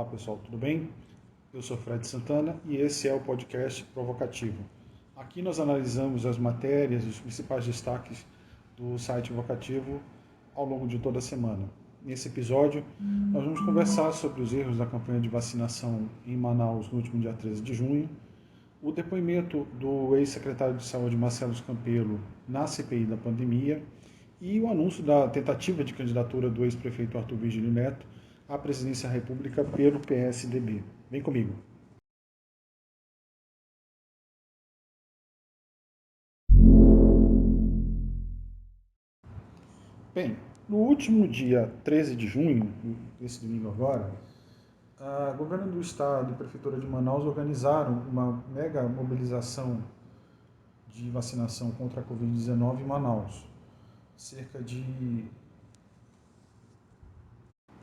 pessoal, tudo bem? Eu sou Fred Santana e esse é o podcast Provocativo. Aqui nós analisamos as matérias, os principais destaques do site Provocativo ao longo de toda a semana. Nesse episódio, nós vamos conversar sobre os erros da campanha de vacinação em Manaus no último dia 13 de junho, o depoimento do ex-secretário de Saúde Marcelo Campelo na CPI da pandemia e o anúncio da tentativa de candidatura do ex-prefeito Arthur Virgílio Neto à presidência da República pelo PSDB. Vem comigo. Bem, no último dia 13 de junho, esse domingo agora, o governo do estado e a prefeitura de Manaus organizaram uma mega mobilização de vacinação contra a Covid-19 em Manaus. Cerca de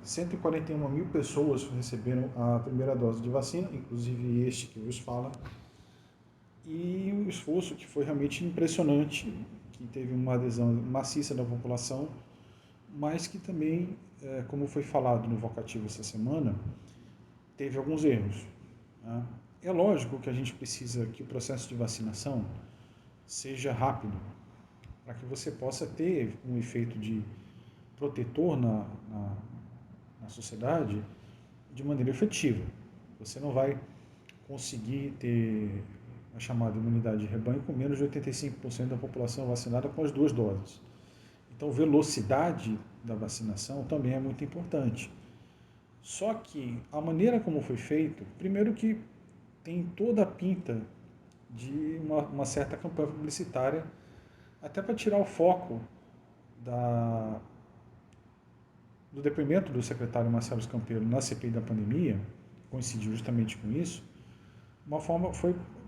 141 mil pessoas receberam a primeira dose de vacina, inclusive este que vos fala, e um esforço que foi realmente impressionante, que teve uma adesão maciça da população, mas que também, como foi falado no Vocativo essa semana, teve alguns erros. É lógico que a gente precisa que o processo de vacinação seja rápido, para que você possa ter um efeito de protetor na sociedade de maneira efetiva. Você não vai conseguir ter a chamada imunidade de rebanho com menos de 85% da população vacinada com as duas doses. Então, velocidade da vacinação também é muito importante. Só que a maneira como foi feito, primeiro que tem toda a pinta de uma certa campanha publicitária, até para tirar o foco do depoimento do secretário Marcelo Campelo na CPI da pandemia, coincidiu justamente com isso,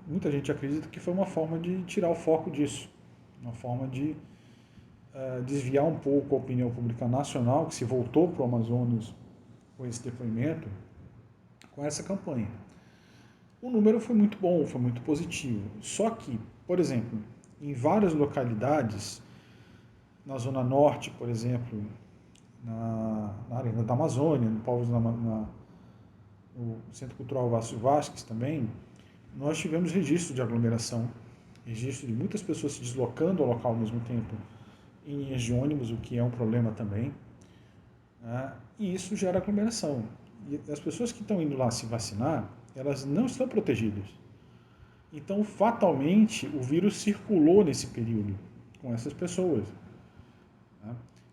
muita gente acredita que foi uma forma de tirar o foco disso, uma forma de desviar um pouco a opinião pública nacional, que se voltou para o Amazonas com esse depoimento, com essa campanha. O número foi muito bom, foi muito positivo. Só que, por exemplo, em várias localidades, na Zona Norte, por exemplo, na Arena da Amazônia, no Centro Cultural Vácio Vasques também, nós tivemos registro de aglomeração, registro de muitas pessoas se deslocando ao local ao mesmo tempo em linhas de ônibus, o que é um problema também, e isso gera aglomeração. E as pessoas que estão indo lá se vacinar, elas não estão protegidas. Então, fatalmente, o vírus circulou nesse período com essas pessoas.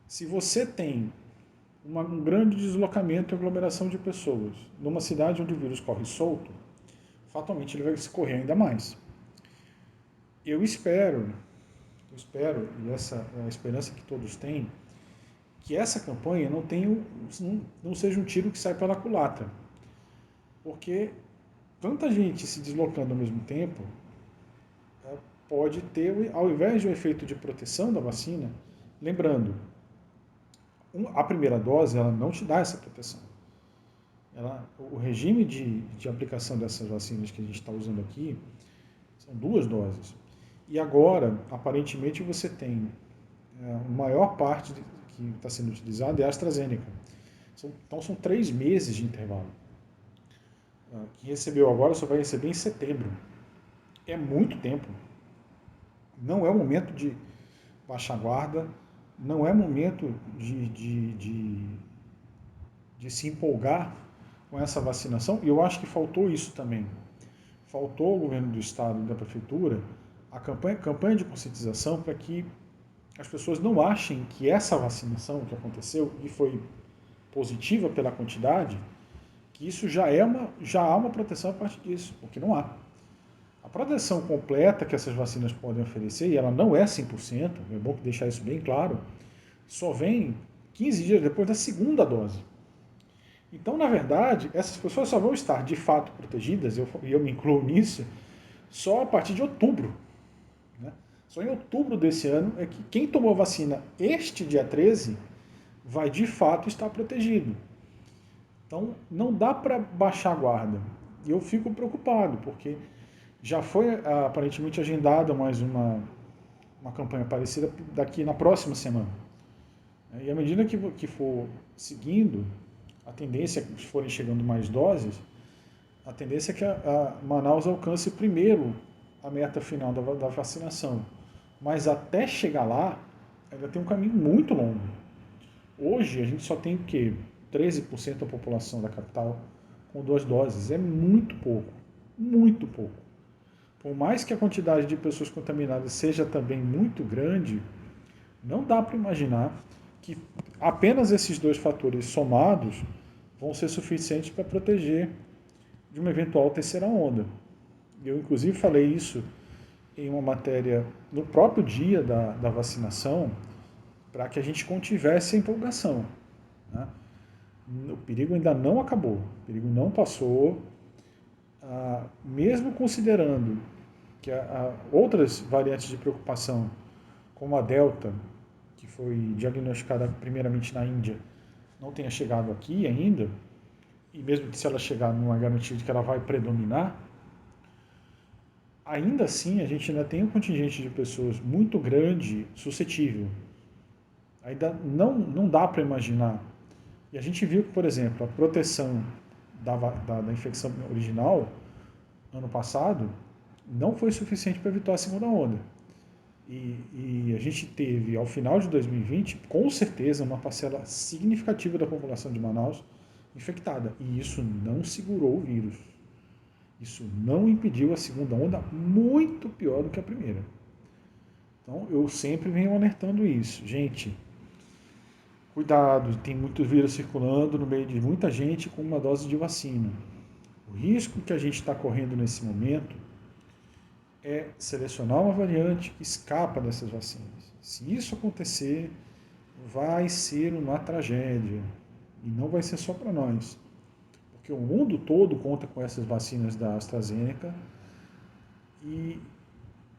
Se você tem um grande deslocamento e aglomeração de pessoas numa cidade onde o vírus corre solto, fatalmente ele vai se correr ainda mais. Eu espero, e essa é a esperança que todos têm, que essa campanha não seja um tiro que sai pela culatra. Porque tanta gente se deslocando ao mesmo tempo pode ter, ao invés de um efeito de proteção da vacina, lembrando, a primeira dose ela não te dá essa proteção. O regime de aplicação dessas vacinas que a gente está usando aqui são 2 doses. E agora, aparentemente, você tem a maior parte que está sendo utilizada é a AstraZeneca. Então são 3 meses de intervalo. Quem recebeu agora só vai receber em setembro. É muito tempo. Não é o momento de baixar a guarda, não é momento de se empolgar com essa vacinação, e eu acho que faltou isso também. Faltou ao governo do estado e da prefeitura a campanha de conscientização para que as pessoas não achem que essa vacinação que aconteceu e foi positiva pela quantidade, que isso já há uma proteção a partir disso, porque não há. A proteção completa que essas vacinas podem oferecer, e ela não é 100%, é bom deixar isso bem claro, só vem 15 dias depois da segunda dose. Então, na verdade, essas pessoas só vão estar de fato protegidas, e eu me incluo nisso, só a partir de outubro. Só em outubro desse ano é que quem tomou a vacina este dia 13 vai de fato estar protegido. Então, não dá para baixar a guarda. E eu fico preocupado, porque já foi aparentemente agendada mais uma campanha parecida daqui na próxima semana. E à medida que for seguindo, a tendência, se forem chegando mais doses, a tendência é que a Manaus alcance primeiro a meta final da vacinação. Mas até chegar lá, ainda tem um caminho muito longo. Hoje a gente só tem o quê? 13% da população da capital com 2 doses. É muito pouco. Muito pouco. Por mais que a quantidade de pessoas contaminadas seja também muito grande, não dá para imaginar que apenas esses dois fatores somados vão ser suficientes para proteger de uma eventual terceira onda. Eu, inclusive, falei isso em uma matéria no próprio dia da vacinação, para que a gente contivesse a empolgação. Né? O perigo ainda não acabou, o perigo não passou, mesmo considerando que outras variantes de preocupação, como a Delta, que foi diagnosticada primeiramente na Índia, não tenha chegado aqui ainda, e mesmo que se ela chegar, não é garantia de que ela vai predominar, ainda assim a gente ainda tem um contingente de pessoas muito grande, suscetível. Ainda não dá para imaginar. E a gente viu que, por exemplo, a proteção da infecção original, ano passado, não foi suficiente para evitar a segunda onda. E a gente teve, ao final de 2020, com certeza, uma parcela significativa da população de Manaus infectada. E isso não segurou o vírus. Isso não impediu a segunda onda, muito pior do que a primeira. Então, eu sempre venho alertando isso. Gente, cuidado, tem muito vírus circulando no meio de muita gente com uma dose de vacina. O risco que a gente está correndo nesse momento é selecionar uma variante que escapa dessas vacinas. Se isso acontecer, vai ser uma tragédia. E não vai ser só para nós. Porque o mundo todo conta com essas vacinas da AstraZeneca e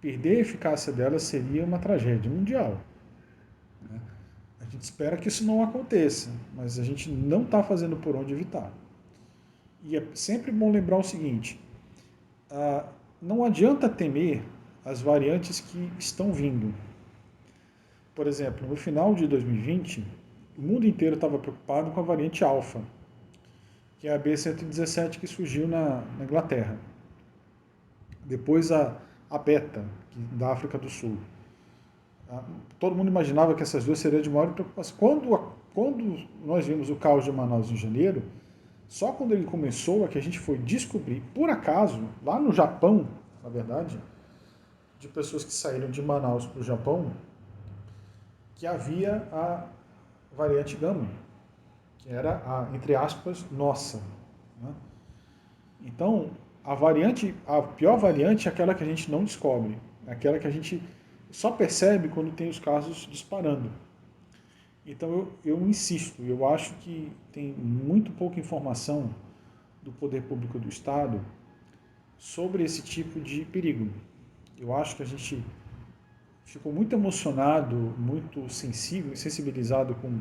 perder a eficácia delas seria uma tragédia mundial. Né? A gente espera que isso não aconteça, mas a gente não está fazendo por onde evitar. E é sempre bom lembrar o seguinte, não adianta temer as variantes que estão vindo. Por exemplo, no final de 2020, o mundo inteiro estava preocupado com a variante alfa, que é a B117 que surgiu na Inglaterra. Depois a beta, da África do Sul. Todo mundo imaginava que essas duas seriam de maior preocupação. Quando nós vimos o caos de Manaus em janeiro, só quando ele começou é que a gente foi descobrir, por acaso, lá no Japão, na verdade, de pessoas que saíram de Manaus para o Japão, que havia a variante Gama, que era a, entre aspas, nossa. Né? Então, a pior variante é aquela que a gente não descobre, é aquela que a gente só percebe quando tem os casos disparando. Então eu insisto, eu acho que tem muito pouca informação do poder público do Estado sobre esse tipo de perigo. Eu acho que a gente ficou muito emocionado, muito sensível e sensibilizado com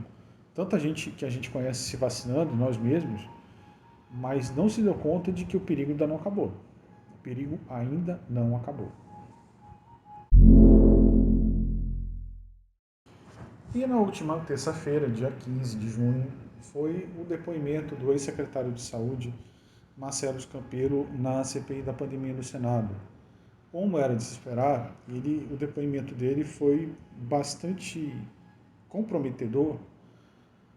tanta gente que a gente conhece se vacinando, nós mesmos, mas não se deu conta de que o perigo ainda não acabou. O perigo ainda não acabou. E na última terça-feira, dia 15 de junho, foi o depoimento do ex-secretário de Saúde, Marcelo Campeiro, na CPI da pandemia no Senado. Como era de se esperar, o depoimento dele foi bastante comprometedor,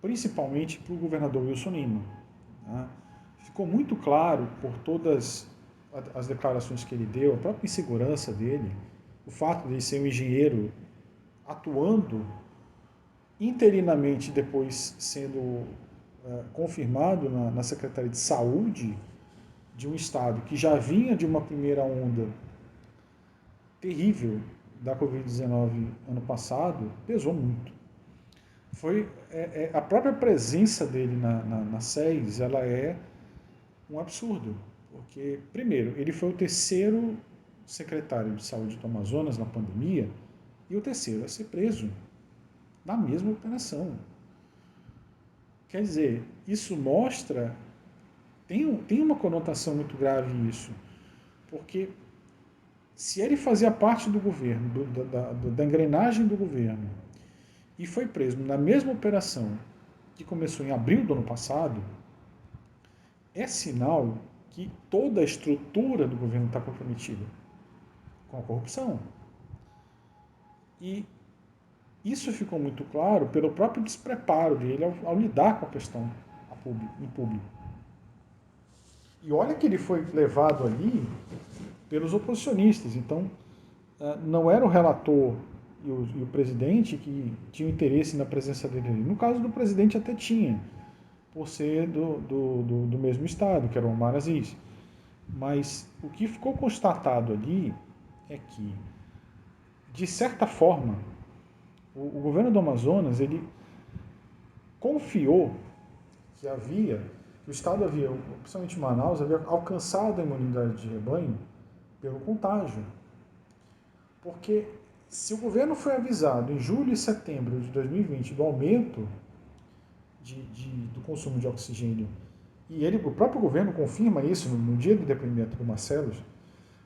principalmente para o governador Wilson Lima. Né? Ficou muito claro por todas as declarações que ele deu, a própria insegurança dele, o fato de ele ser um engenheiro atuando interinamente, depois sendo confirmado na Secretaria de Saúde de um estado que já vinha de uma primeira onda terrível da Covid-19 ano passado, pesou muito. Foi a própria presença dele na SES, ela é um absurdo, porque, primeiro, ele foi o terceiro secretário de saúde do Amazonas na pandemia e o terceiro a ser preso na mesma operação. Quer dizer, isso mostra, tem uma conotação muito grave isso, porque se ele fazia parte do governo, da engrenagem do governo, e foi preso na mesma operação, que começou em abril do ano passado, é sinal que toda a estrutura do governo está comprometida com a corrupção. E isso ficou muito claro pelo próprio despreparo dele ao lidar com a questão em público. E olha que ele foi levado ali pelos oposicionistas. Então, não era o relator e o presidente que tinham interesse na presença dele ali. No caso do presidente até tinha, por ser do mesmo estado, que era o Omar Aziz. Mas o que ficou constatado ali é que, de certa forma, o governo do Amazonas ele confiou que o Estado havia, principalmente Manaus, havia alcançado a imunidade de rebanho pelo contágio. Porque se o governo foi avisado em julho e setembro de 2020 do aumento do consumo de oxigênio, e o próprio governo confirma isso no dia do depoimento do Marcelos,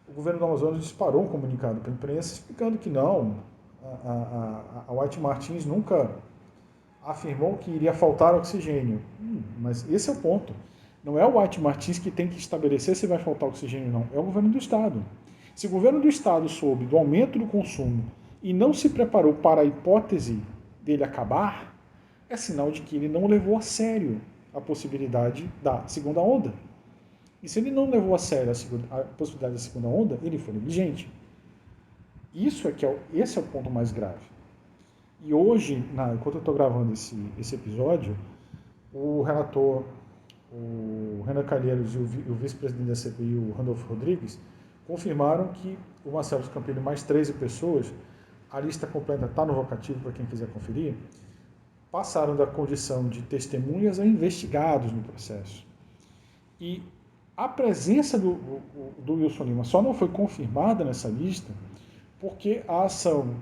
o governo do Amazonas disparou um comunicado para a imprensa explicando que não, a White Martins nunca afirmou que iria faltar oxigênio. Mas esse é o ponto. Não é o White Martins que tem que estabelecer se vai faltar oxigênio, não. É o governo do Estado. Se o governo do Estado soube do aumento do consumo e não se preparou para a hipótese dele acabar, é sinal de que ele não levou a sério a possibilidade da segunda onda. E se ele não levou a sério a possibilidade da segunda onda, ele foi negligente. Esse é o ponto mais grave. E hoje, enquanto eu estou gravando esse episódio, o relator, o Renan Calheiros e o vice-presidente da CPI, o Randolfo Rodrigues, confirmaram que o Marcelo Campelo e mais 13 pessoas, a lista completa está no vocativo para quem quiser conferir, passaram da condição de testemunhas a investigados no processo. E a presença do Wilson Lima só não foi confirmada nessa lista porque a ação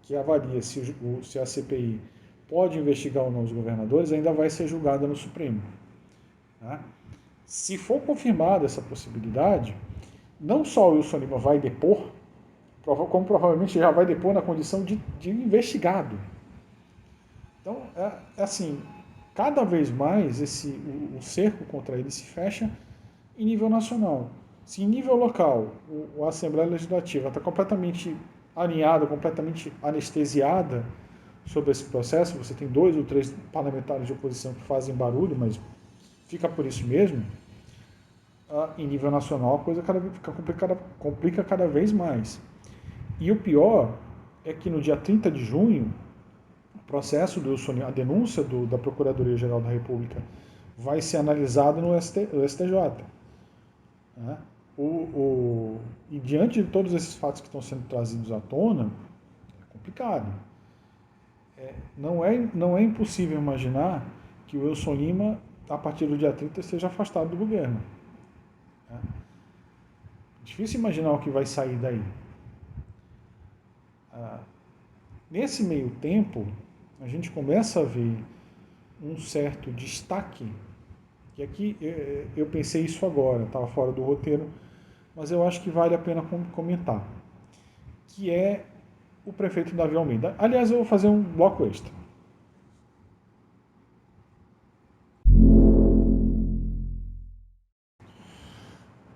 que avalia se a CPI pode investigar ou não os governadores ainda vai ser julgada no Supremo. Tá? Se for confirmada essa possibilidade, não só o Wilson Lima vai depor, como provavelmente já vai depor na condição de investigado. Então, assim, cada vez mais o cerco contra ele se fecha em nível nacional. Se em nível local a Assembleia Legislativa está completamente alinhada, completamente anestesiada sobre esse processo, você tem 2 ou 3 parlamentares de oposição que fazem barulho, mas fica por isso mesmo, em nível nacional a coisa complica cada vez mais. E o pior é que no dia 30 de junho, o processo a denúncia da Procuradoria-Geral da República vai ser analisada no STJ. Né? E diante de todos esses fatos que estão sendo trazidos à tona, é complicado. Não é impossível imaginar que o Wilson Lima, a partir do dia 30, seja afastado do governo. Né? Difícil imaginar o que vai sair daí. Nesse meio tempo, a gente começa a ver um certo destaque, que aqui eu pensei isso agora, estava fora do roteiro, mas eu acho que vale a pena comentar, que é o prefeito Davi Almeida. Aliás, eu vou fazer um bloco extra.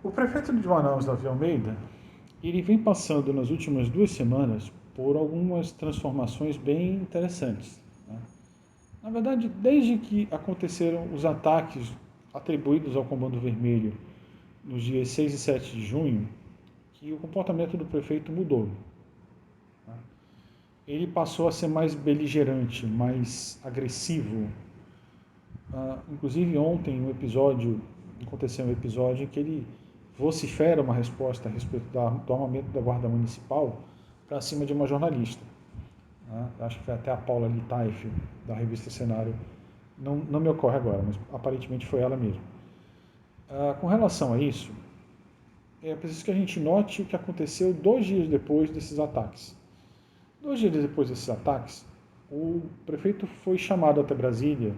O prefeito de Manaus, Davi Almeida, ele vem passando nas últimas 2 semanas por algumas transformações bem interessantes. Né? Na verdade, desde que aconteceram os ataques atribuídos ao Comando Vermelho nos dias 6 e 7 de junho, que o comportamento do prefeito mudou. Ele passou a ser mais beligerante, mais agressivo. Inclusive ontem aconteceu um episódio em que ele vocifera uma resposta a respeito do armamento da Guarda Municipal para cima de uma jornalista. Acho que foi até a Paula Litaif, da revista Cenário. Não me ocorre agora, mas aparentemente foi ela mesma. Com relação a isso, é preciso que a gente note o que aconteceu 2 dias depois desses ataques. 2 dias depois desses ataques, o prefeito foi chamado até Brasília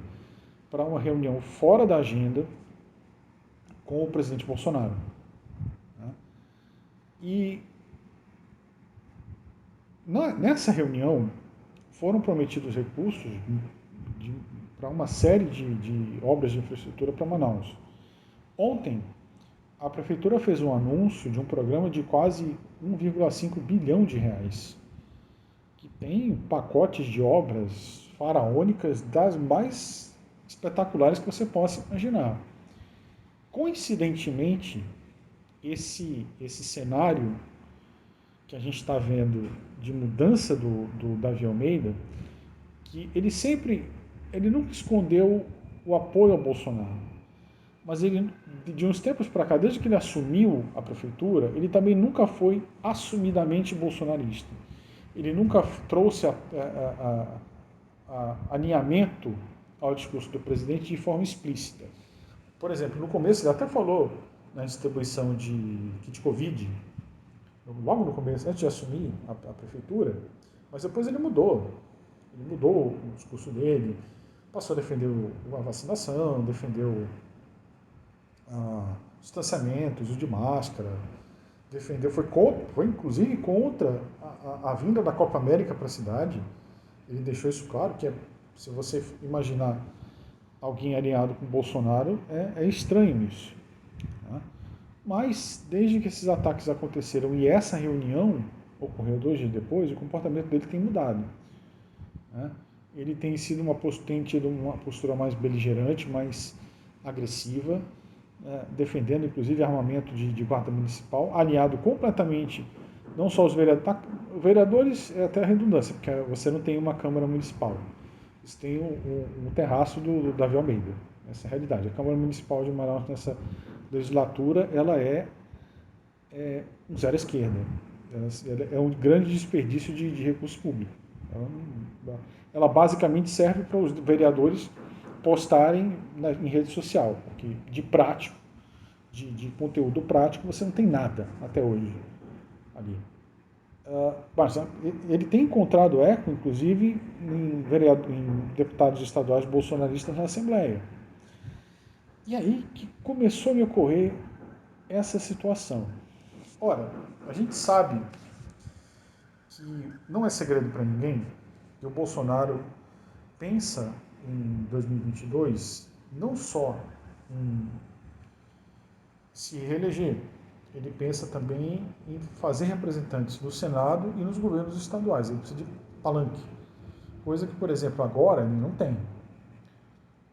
para uma reunião fora da agenda com o presidente Bolsonaro. E nessa reunião foram prometidos recursos para uma série de obras de infraestrutura para Manaus. Ontem, a prefeitura fez um anúncio de um programa de quase 1,5 bilhão de reais, que tem pacotes de obras faraônicas das mais espetaculares que você possa imaginar. Coincidentemente, esse cenário que a gente está vendo de mudança do Davi Almeida, que ele nunca escondeu o apoio ao Bolsonaro, mas ele, de uns tempos para cá, desde que ele assumiu a prefeitura, ele também nunca foi assumidamente bolsonarista. Ele nunca trouxe alinhamento ao discurso do presidente de forma explícita. Por exemplo, no começo ele até falou na distribuição de kit Covid, logo no começo, antes de assumir a prefeitura, mas depois ele mudou. Ele mudou o discurso dele, passou a defender a vacinação, defendeu distanciamento, uso de máscara, foi inclusive contra a vinda da Copa América para a cidade. Ele deixou isso claro, que se você imaginar alguém alinhado com o Bolsonaro, é estranho isso. Né? Mas, desde que esses ataques aconteceram e essa reunião ocorreu 2 dias depois, o comportamento dele tem mudado. Né? Ele tem tido uma postura mais beligerante, mais agressiva, defendendo inclusive armamento de guarda municipal, alinhado completamente, não só os vereadores, vereadores é até redundância, porque você não tem uma Câmara Municipal, você tem um terraço do Davi Almeida, essa é a realidade. A Câmara Municipal de Manaus nessa legislatura, ela é um zero à esquerda, ela é um grande desperdício de recursos públicos. Ela basicamente serve para os vereadores postarem em rede social, porque de prático, de conteúdo prático, você não tem nada até hoje ali. Mas ele tem encontrado eco, inclusive, em deputados estaduais bolsonaristas na Assembleia. E aí que começou a me ocorrer essa situação. Ora, a gente sabe que não é segredo para ninguém que o Bolsonaro pensa em 2022 não só em se reeleger, ele pensa também em fazer representantes no Senado e nos governos estaduais. Ele precisa de palanque, coisa que, por exemplo, agora ele não tem.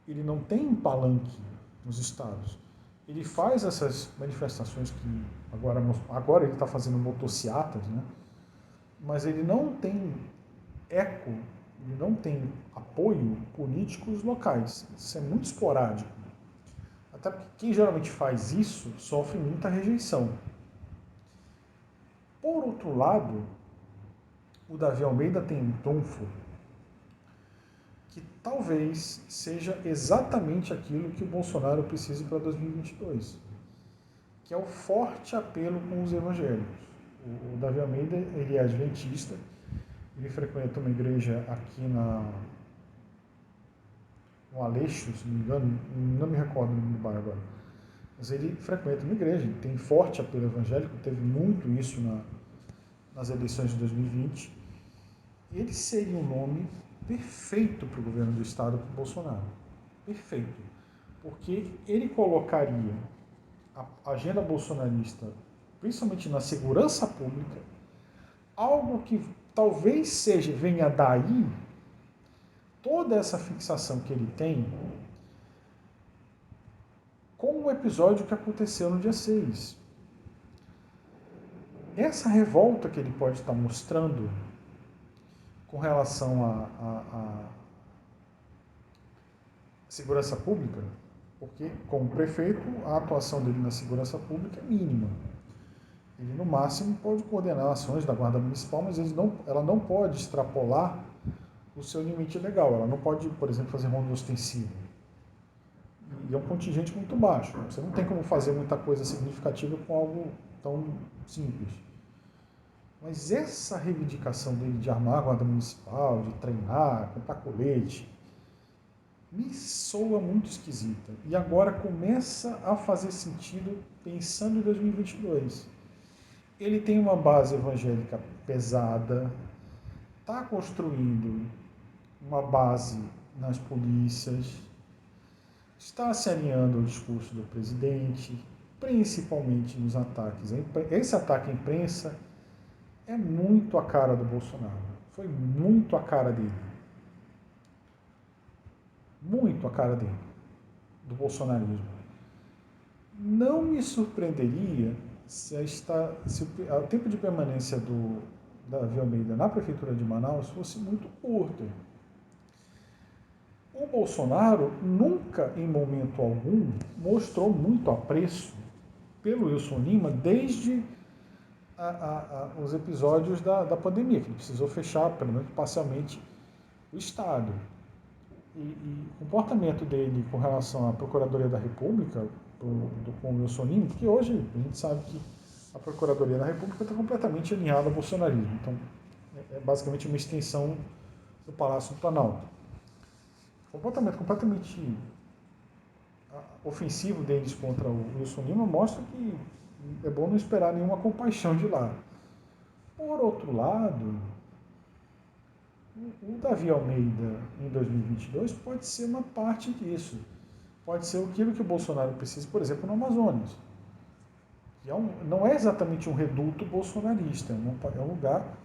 Ele não tem palanque nos estados. Ele faz essas manifestações que agora ele está fazendo motociatas, né? Mas ele não tem eco, ele não tem apoio políticos locais. Isso é muito esporádico. Até porque quem geralmente faz isso sofre muita rejeição. Por outro lado, o Davi Almeida tem um trunfo que talvez seja exatamente aquilo que o Bolsonaro precisa para 2022, que é o forte apelo com os evangélicos. O Davi Almeida, ele é adventista, ele frequenta uma igreja aqui no Aleixo, se não me engano, não me recordo o nome do bairro agora, mas ele frequenta uma igreja, ele tem forte apelo evangélico, teve muito isso nas eleições de 2020, ele seria um nome perfeito para o governo do estado para o Bolsonaro, perfeito, porque ele colocaria a agenda bolsonarista, principalmente na segurança pública, algo que talvez venha daí toda essa fixação que ele tem com o episódio que aconteceu no dia 6. Essa revolta que ele pode estar mostrando com relação à segurança pública, porque, como prefeito, a atuação dele na segurança pública é mínima. Ele, no máximo, pode coordenar ações da Guarda Municipal, mas ela não pode extrapolar o seu limite legal. Ela não pode, por exemplo, fazer ronda ostensiva. E é um contingente muito baixo. Você não tem como fazer muita coisa significativa com algo tão simples. Mas essa reivindicação dele de armar a Guarda Municipal, de treinar, comprar colete, me soa muito esquisita. E agora começa a fazer sentido pensando em 2022. Ele tem uma base evangélica pesada, está construindo uma base nas polícias, está se alinhando ao discurso do presidente, principalmente nos ataques. Esse ataque à imprensa é muito a cara do Bolsonaro. Foi muito a cara dele. Muito a cara dele, do bolsonarismo. Não me surpreenderia se o tempo de permanência do Davi Almeida na prefeitura de Manaus fosse muito curto. O Bolsonaro nunca, em momento algum, mostrou muito apreço pelo Wilson Lima desde os episódios da pandemia, que ele precisou fechar, pelo menos parcialmente, o Estado. E o comportamento dele com relação à Procuradoria da República, com o Wilson Lima, porque hoje a gente sabe que a Procuradoria da República está completamente alinhada ao bolsonarismo. Então, é basicamente uma extensão do Palácio do Planalto. O comportamento completamente ofensivo deles contra o Wilson Lima mostra que é bom não esperar nenhuma compaixão de lá. Por outro lado, o Davi Almeida em 2022 pode ser uma parte disso. Pode ser aquilo que o Bolsonaro precisa, por exemplo, no Amazonas. Que não é exatamente um reduto bolsonarista, é um lugar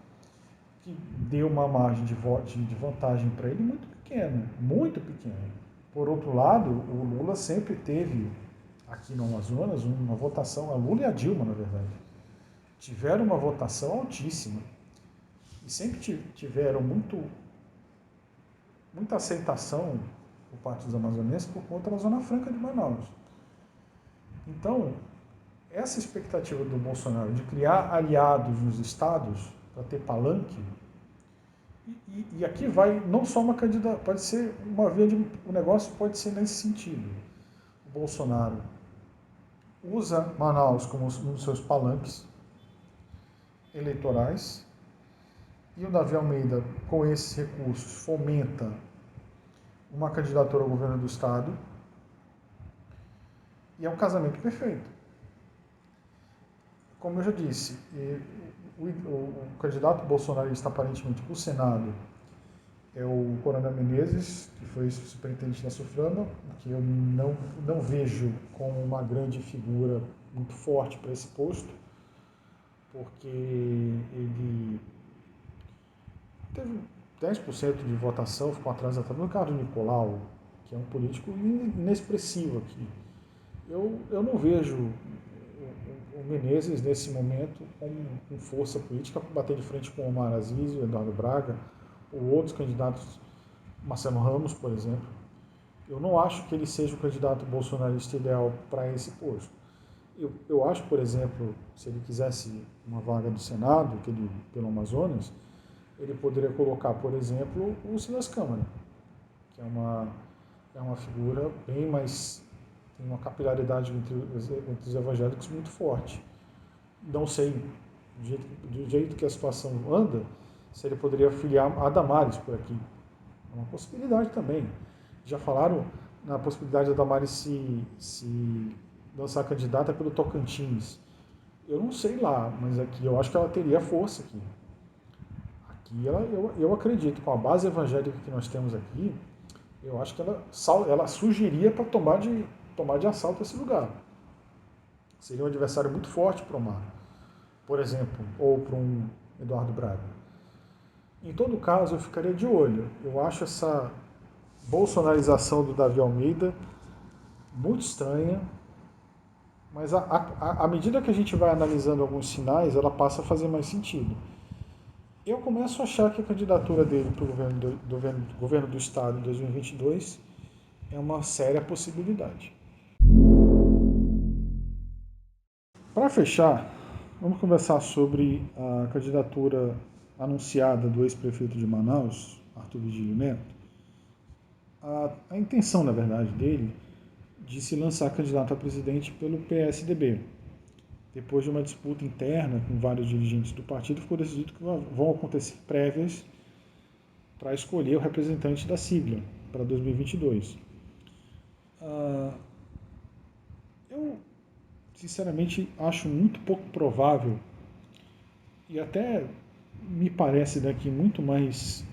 que deu uma margem de vantagem para ele muito pequena, muito pequena. Por outro lado, o Lula sempre teve aqui no Amazonas uma votação, a Lula e a Dilma, na verdade, tiveram uma votação altíssima e sempre tiveram muita aceitação por parte dos amazonenses por conta da Zona Franca de Manaus. Então, essa expectativa do Bolsonaro de criar aliados nos estados para ter palanque, e aqui vai não só uma candidata, pode ser uma via de. O negócio pode ser nesse sentido. O Bolsonaro usa Manaus como um dos seus palanques eleitorais e o Davi Almeida, com esses recursos, fomenta uma candidatura ao governo do estado e é um casamento perfeito. Como eu já disse, o candidato bolsonarista aparentemente para o Senado é o Coronel Menezes, que foi superintendente da Suframa, que eu não vejo como uma grande figura muito forte para esse posto, porque ele teve 10% de votação, ficou atrás até do Ricardo Nicolau, que é um político inexpressivo aqui. Eu não vejo o Menezes, nesse momento, com força política para bater de frente com o Omar Aziz, o Eduardo Braga, ou outros candidatos, Marcelo Ramos, por exemplo. Eu não acho que ele seja o candidato bolsonarista ideal para esse posto. Eu acho, por exemplo, se ele quisesse uma vaga do Senado, pelo Amazonas, ele poderia colocar, por exemplo, o Silas Câmara, que é uma figura bem mais. Tem uma capilaridade entre os evangélicos muito forte. Não sei, do jeito que a situação anda, se ele poderia filiar a Damares por aqui. É uma possibilidade também. Já falaram na possibilidade da Damares se lançar candidata pelo Tocantins. Eu não sei lá, mas aqui eu acho que ela teria força aqui. Aqui eu acredito, com a base evangélica que nós temos aqui, eu acho que ela surgiria para tomar de assalto esse lugar. Seria um adversário muito forte para o Omar, por exemplo, ou para um Eduardo Braga. Em todo caso, eu ficaria de olho. Eu acho essa bolsonarização do Davi Almeida muito estranha, mas à medida que a gente vai analisando alguns sinais, ela passa a fazer mais sentido. Eu começo a achar que a candidatura dele para o governo do Estado em 2022 é uma séria possibilidade. Para fechar, vamos conversar sobre a candidatura anunciada do ex-prefeito de Manaus, Arthur Vigílio Neto. A intenção, na verdade, dele de se lançar candidato a presidente pelo PSDB. Depois de uma disputa interna com vários dirigentes do partido, ficou decidido que vão acontecer prévias para escolher o representante da sigla para 2022. Eu, sinceramente, acho muito pouco provável e até me parece daqui muito mais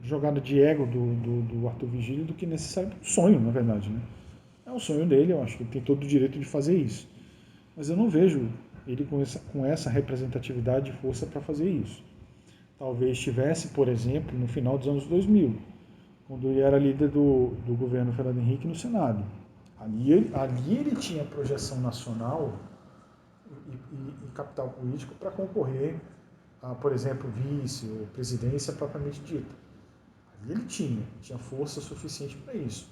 jogada de ego do Arthur Vigílio do que necessariamente um sonho, na verdade, né? É um sonho dele, eu acho que ele tem todo o direito de fazer isso. Mas eu não vejo ele com essa representatividade e força para fazer isso. Talvez tivesse, por exemplo, no final dos anos 2000, quando ele era líder do governo Fernando Henrique no Senado. Ali ele tinha projeção nacional e capital político para concorrer a, por exemplo, vice ou presidência propriamente dita. Ali ele tinha força suficiente para isso.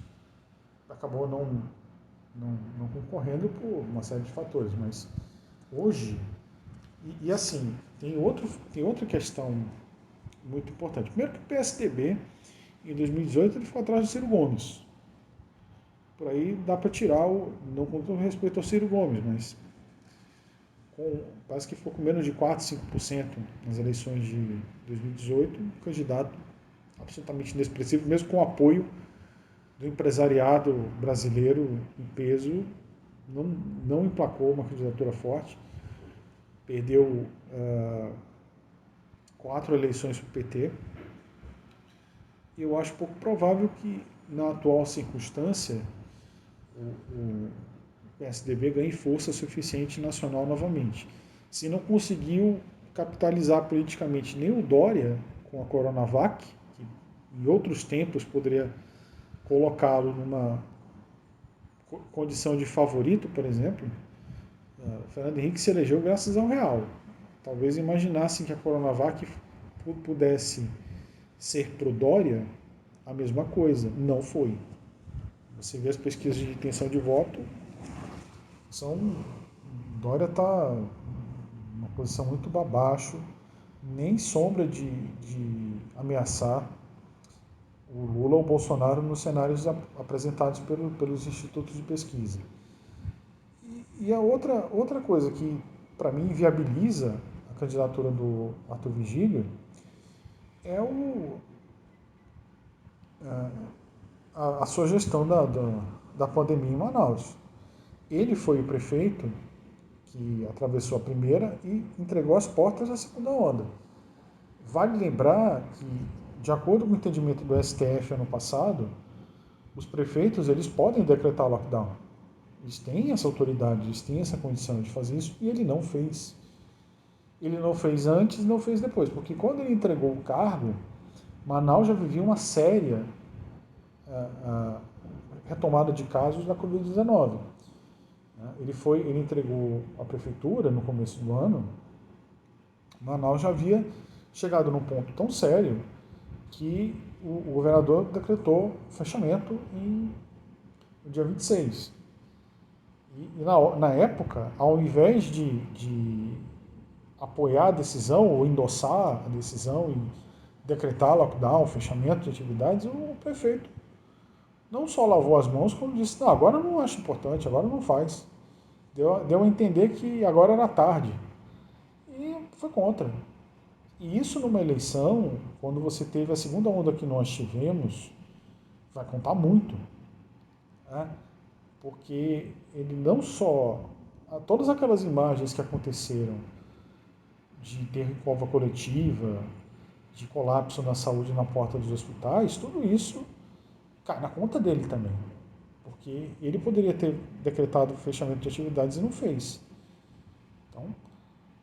Acabou não concorrendo por uma série de fatores, mas hoje, e assim, tem outra questão muito importante. Primeiro que o PSDB, em 2018, ele ficou atrás do Ciro Gomes. Por aí dá para tirar, não com todo respeito ao Ciro Gomes, mas parece que ficou com menos de 4, 5% nas eleições de 2018, um candidato absolutamente inexpressivo, mesmo com o apoio do empresariado brasileiro em peso, não emplacou uma candidatura forte, perdeu 4 eleições para o PT. Eu acho pouco provável que, na atual circunstância, o PSDB ganhe força suficiente nacional novamente. Se não conseguiu capitalizar politicamente nem o Dória com a Coronavac, que em outros tempos poderia colocá-lo numa condição de favorito, por exemplo, Fernando Henrique se elegeu graças ao real. Talvez imaginassem que a Coronavac pudesse ser pro Dória a mesma coisa. Não foi. Você vê as pesquisas de intenção de voto, Dória está numa posição muito abaixo, nem sombra de ameaçar o Lula ou o Bolsonaro nos cenários apresentados pelos institutos de pesquisa. E a outra coisa que, para mim, viabiliza a candidatura do Arthur Vigílio é a sua gestão da pandemia em Manaus. Ele foi o prefeito que atravessou a primeira e entregou as portas à segunda onda. Vale lembrar que, de acordo com o entendimento do STF ano passado, os prefeitos eles podem decretar lockdown. Eles têm essa autoridade, eles têm essa condição de fazer isso e ele não fez. Ele não fez antes, não fez depois, porque quando ele entregou o cargo, Manaus já vivia uma séria retomada de casos da Covid-19. Ele entregou a prefeitura no começo do ano. Manaus já havia chegado num ponto tão sério que o governador decretou fechamento no dia 26. E na época, ao invés de apoiar a decisão ou endossar a decisão e decretar lockdown, fechamento de atividades, o prefeito não só lavou as mãos, como disse, não, agora não acho importante, agora não faz. Deu a entender que agora era tarde. E foi contra. E isso numa eleição, quando você teve a segunda onda que nós tivemos, vai contar muito. Né? Porque ele não só... Todas aquelas imagens que aconteceram de ter cova coletiva, de colapso na saúde na porta dos hospitais, tudo isso cai na conta dele também. Porque ele poderia ter decretado o fechamento de atividades e não fez. Então,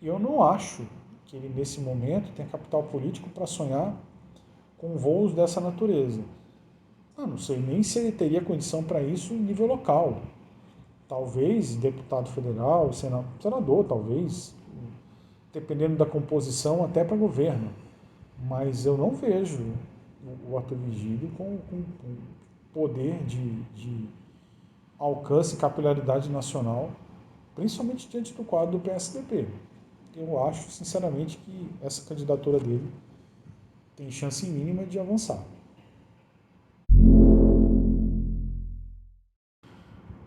eu não acho que ele, nesse momento, tenha capital político para sonhar com voos dessa natureza. Eu não sei nem se ele teria condição para isso em nível local. Talvez deputado federal, senador, talvez, dependendo da composição, até para governo. Mas eu não vejo o Arthur Vigílio com poder de alcance e capilaridade nacional, principalmente diante do quadro do PSDB. Eu acho, sinceramente, que essa candidatura dele tem chance mínima de avançar.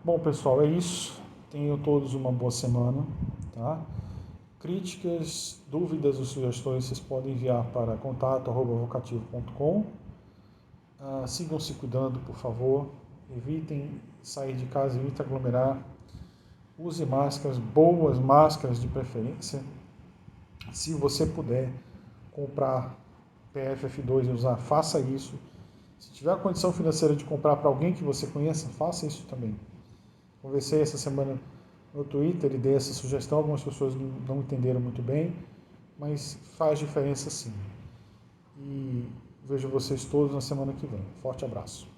Bom, pessoal, é isso. Tenham todos uma boa semana. Tá? Críticas, dúvidas ou sugestões vocês podem enviar para contato@vocativo.com. Sigam se cuidando, por favor. Evitem sair de casa, evitem aglomerar. Use máscaras, boas máscaras de preferência. Se você puder comprar PFF2 e usar, faça isso. Se tiver a condição financeira de comprar para alguém que você conheça, faça isso também. Conversei essa semana no Twitter e dei essa sugestão, algumas pessoas não entenderam muito bem, mas faz diferença sim. E vejo vocês todos na semana que vem. Forte abraço.